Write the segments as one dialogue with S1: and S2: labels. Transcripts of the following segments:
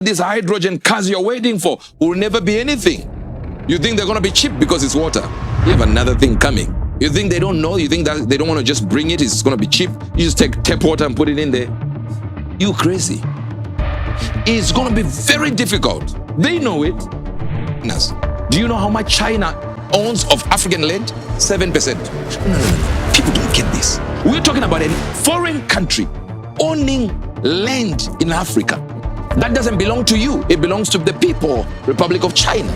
S1: These hydrogen cars you're waiting for will never be anything. You think they're going to be cheap because it's water. You have another thing coming. You think they don't know? You think that they don't want to just bring it? It's going to be cheap. You just take tap water and put it in there. You crazy. It's going to be very difficult. They know it. Do you know how much China owns of African land? 7%. No. People don't get this. We're talking about a foreign country owning land in Africa. That doesn't belong to you. It belongs to the people, Republic of China.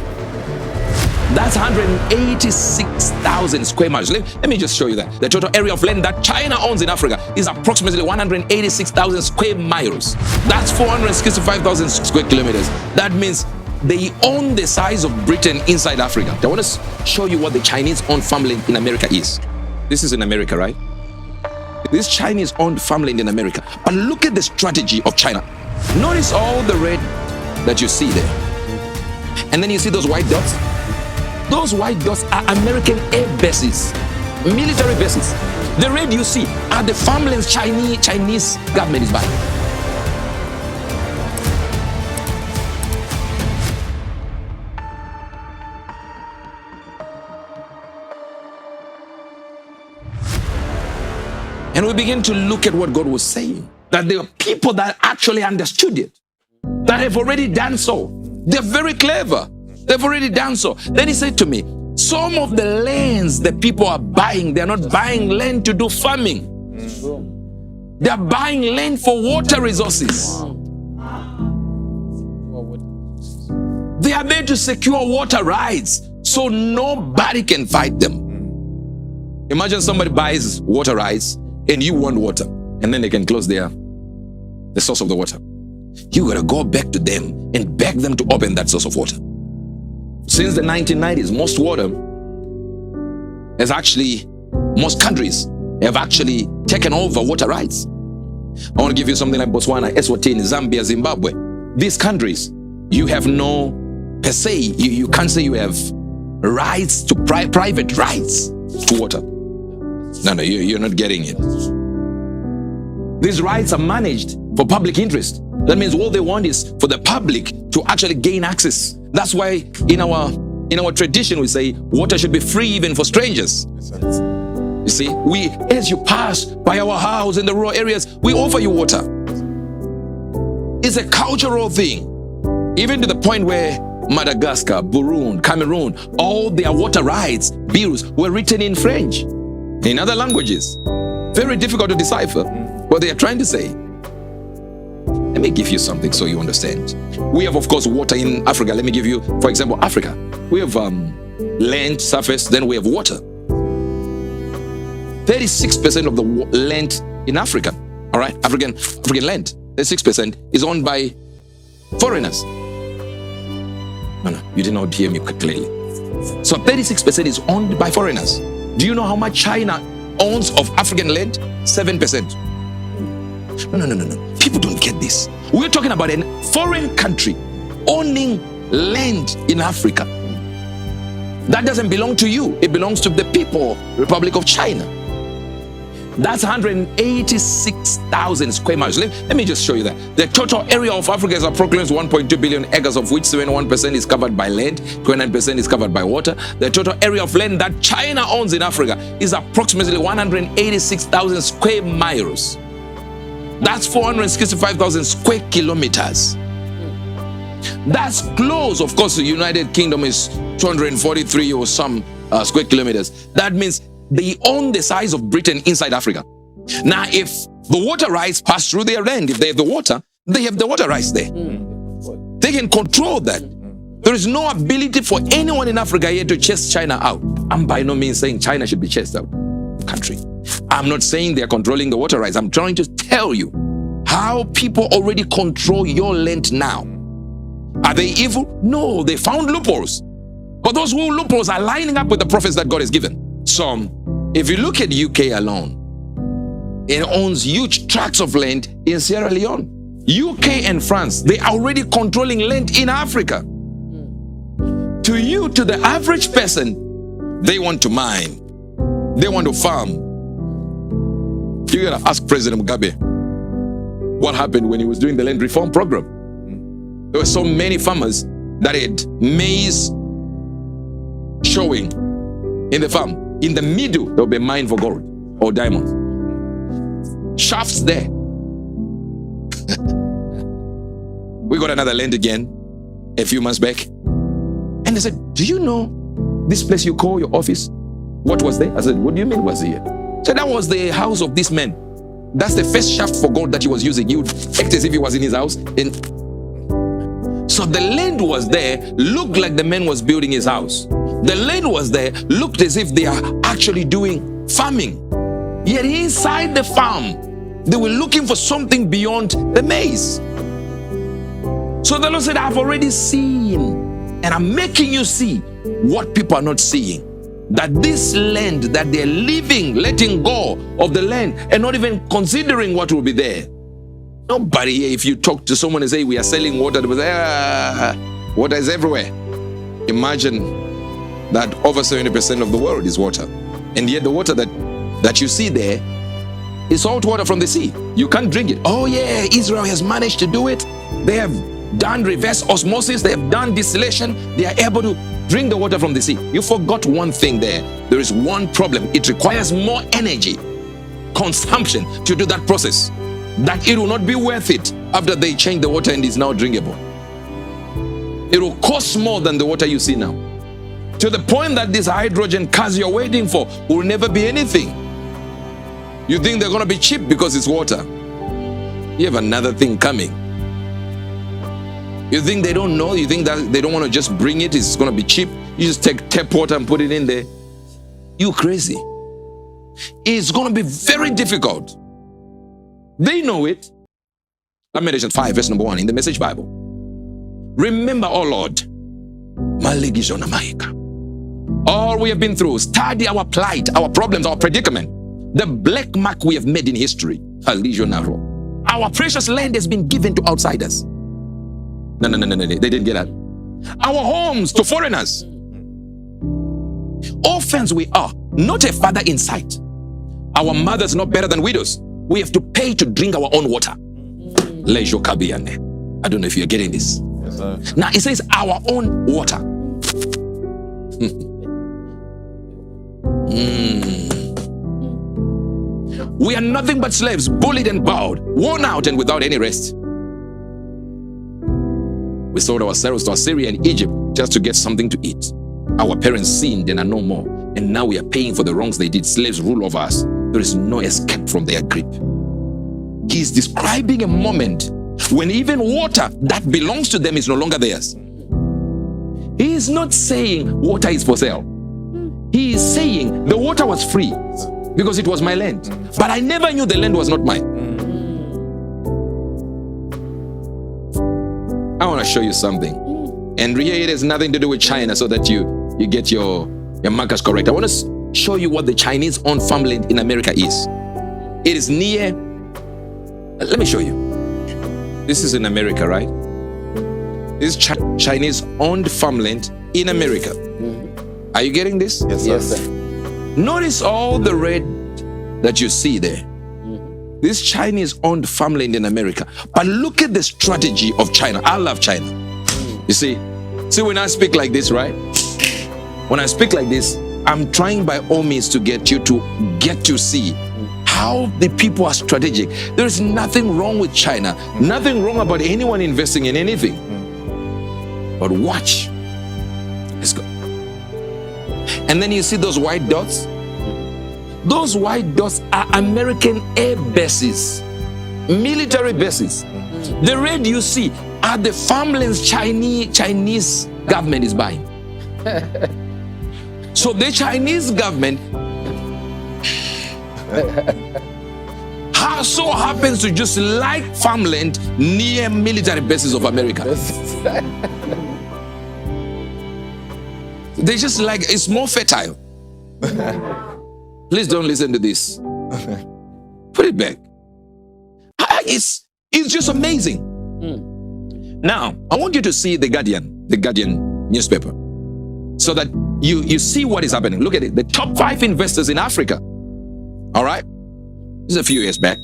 S1: That's 186,000 square miles. Let me just show you that. The total area of land that China owns in Africa is approximately 186,000 square miles. That's 465,000 square kilometers. That means they own the size of Britain inside Africa. I want to show you what the Chinese-owned farmland in America is. This is in America, right? This Chinese-owned farmland in America. But look at the strategy of China. Notice all the red that you see there. And then you see those white dots? Those white dots are American air bases, military bases. The red you see are the farmlands Chinese government is buying. And we begin to look at what God was saying, that there are people that actually understood it, that have already done so. They're very clever. They've already done so. Then he said to me, some of the lands that people are buying, they're not buying land to do farming. They're buying land for water resources. They are there to secure water rights so nobody can fight them. Imagine somebody buys water rights and you want water, and then they can close the source of the water. You gotta go back to them and beg them to open that source of water. Since the 1990s, most countries have actually taken over water rights. I want to give you something like Botswana, Eswatini, Zambia, Zimbabwe. These countries, you have no, per se, you can't say you have rights to private rights to water. No, you're not getting it. These rights are managed for public interest. That means all they want is for the public to actually gain access. That's why in our tradition we say water should be free even for strangers. You see, as you pass by our house in the rural areas, we offer you water. It's a cultural thing. Even to the point where Madagascar, Burundi, Cameroon, all their water rights bills were written in French, in other languages. Very difficult to decipher what they are trying to say. Let me give you something so you understand. We have, of course, water in Africa. Let me give you, for example, Africa. We have land, surface, then we have water. 36% of the land in Africa, all right, African land, 36% is owned by foreigners. No, you did not hear me clearly. So 36% is owned by foreigners. Do you know how much China owns of African land? 7%. No. People don't get this. We're talking about a foreign country owning land in Africa. That doesn't belong to you. It belongs to the people, Republic of China. That's 186,000 square miles. Let me just show you that. The total area of Africa is approximately 1.2 billion acres, of which 71% is covered by land, 29% is covered by water. The total area of land that China owns in Africa is approximately 186,000 square miles. That's 465,000 square kilometers. That's close. Of course, the United Kingdom is 243 or some square kilometers. That means they own the size of Britain inside Africa. Now, if the water rights pass through their land, if they have the water, they have the water rights there. They can control that. There is no ability for anyone in Africa here to chase China out. I'm by no means saying China should be chased out of the country. I'm not saying they're controlling the water rights. I'm trying to tell you how people already control your land now. Are they evil? No, they found loopholes. But those loopholes are lining up with the prophets that God has given. So, if you look at UK alone, it owns huge tracts of land in Sierra Leone. UK and France, they are already controlling land in Africa. To you, to the average person, they want to mine. They want to farm. You gotta ask President Mugabe what happened when he was doing the land reform program. There were so many farmers that had maize showing in the farm. In the middle, there will be a mine for gold or diamonds. Shafts there. We got another land again a few months back. And they said, do you know this place you call your office? What was there? I said, what do you mean was here? So that was the house of this man. That's the first shaft for gold that he was using. He would act as if he was in his house. And so the land was there, looked like the man was building his house. The land was there, looked as if they are actually doing farming. Yet inside the farm, they were looking for something beyond the maize. So the Lord said, I've already seen, and I'm making you see what people are not seeing. That this land that they're leaving, letting go of the land, and not even considering what will be there. Nobody here, if you talk to someone and say, we are selling water, they will say, water is everywhere. Imagine that over 70% of the world is water. And yet the water that you see there is salt water from the sea. You can't drink it. Oh yeah, Israel has managed to do it. They have done reverse osmosis. They have done distillation. They are able to drink the water from the sea. You forgot one thing there. There is one problem. It requires more energy, consumption to do that process. That it will not be worth it after they change the water and it's now drinkable. It will cost more than the water you see now. To the point that this hydrogen cars you're waiting for will never be anything. You think they're going to be cheap because it's water. You have another thing coming. You think they don't know? You think that they don't want to just bring it? It's going to be cheap. You just take tap water and put it in there. You crazy. It's going to be very difficult. They know it. Lamentation 5 verse number 1 in the Message Bible. Remember, O Lord, all we have been through. Study our plight, our problems, our predicament. The black mark we have made in history. Our precious land has been given to outsiders. No, they didn't get that. Our homes to foreigners. Orphans we are, not a father in sight. Our mothers not better than widows. We have to pay to drink our own water. I don't know if you're getting this.
S2: Yes, sir.
S1: Now it says our own water. We are nothing but slaves, bullied and bowed, worn out and without any rest. We sold ourselves to Assyria and Egypt just to get something to eat. Our parents sinned and are no more, and now we are paying for the wrongs they did. Slaves rule over us. There is no escape from their grip. He is describing a moment when even water that belongs to them is no longer theirs. He is not saying water is for sale. He is saying the water was free because it was my land. But I never knew the land was not mine. I want to show you something. And here it has nothing to do with China so that you get your markers correct. I want to show you what the Chinese-owned farmland in America is. It is near, let me show you. This is in America, right? This is Chinese-owned farmland in America. Are you getting this?
S2: Yes, sir.
S3: Yes, sir.
S1: Notice all the red that you see there. This Chinese-owned farmland in America. But look at the strategy of China. I love China. You see when I speak like this, right? When I speak like this, I'm trying by all means to get you to see how the people are strategic. There is nothing wrong with China. Nothing wrong about anyone investing in anything. But watch. Let's go. And then you see those white dots? Those white dots are American air bases, military bases. The red you see are the farmlands Chinese government is buying. So the Chinese government so happens to just like farmland near military bases of America. They just like, it's more fertile. Please don't listen to this. Put it back. It's just amazing. Now, I want you to see the Guardian newspaper, so that you see what is happening. Look at it. The top 5 investors in Africa. All right? This is a few years back.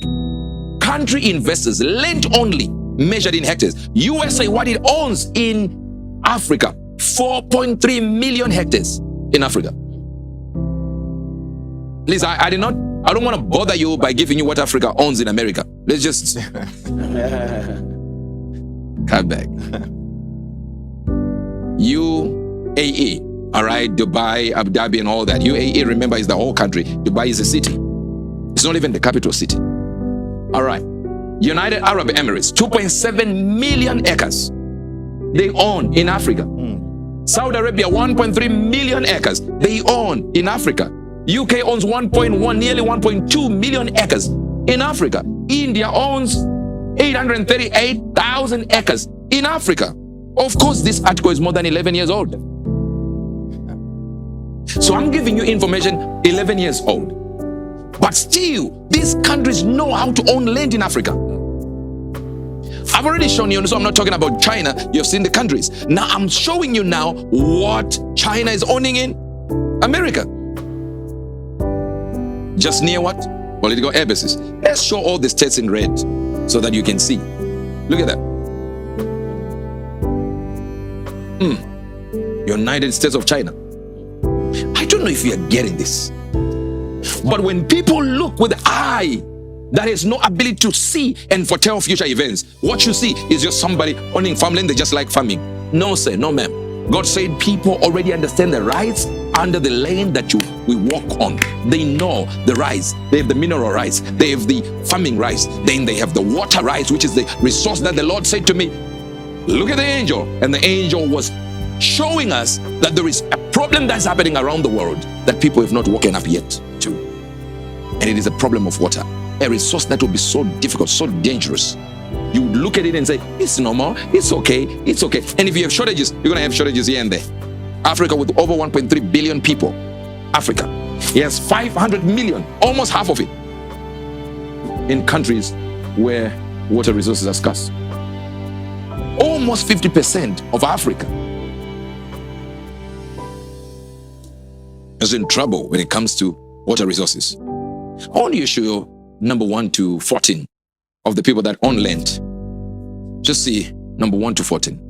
S1: Country investors lent only measured in hectares. USA, what it owns in Africa, 4.3 million hectares in Africa. Please, I don't want to bother you by giving you what Africa owns in America. Let's just come back. UAE, all right, Dubai, Abu Dhabi, and all that. UAE, remember, is the whole country. Dubai is a city. It's not even the capital city. All right. United Arab Emirates, 2.7 million acres they own in Africa. Saudi Arabia, 1.3 million acres they own in Africa. UK owns 1.1, nearly 1.2 million acres in Africa. India owns 838,000 acres in Africa. Of course, this article is more than 11 years old. So I'm giving you information 11 years old. But still, these countries know how to own land in Africa. I've already shown you, so I'm not talking about China. You've seen the countries. Now I'm showing you now what China is owning in America. Just near what? Political air bases. Let's show all the states in red so that you can see. Look at that. United States of China. I don't know if you are getting this. But when people look with the eye that has no ability to see and foretell future events, what you see is just somebody owning farmland. They just like farming. No, sir, no, ma'am. God said people already understand the rights under the land that we walk on. They know the rights. They have the mineral rights. They have the farming rights. Then they have the water rights, which is the resource that the Lord said to me, look at the angel. And the angel was showing us that there is a problem that's happening around the world that people have not woken up yet to. And it is a problem of water. A resource that will be so difficult, so dangerous. You would look at it and say, it's normal, it's okay, it's okay. And if you have shortages, you're going to have shortages here and there. Africa with over 1.3 billion people. Africa. It has 500 million, almost half of it, in countries where water resources are scarce. Almost 50% of Africa is in trouble when it comes to water resources. I want you to show you number 1 to 14 of the people that own land. Just see number 1 to 14.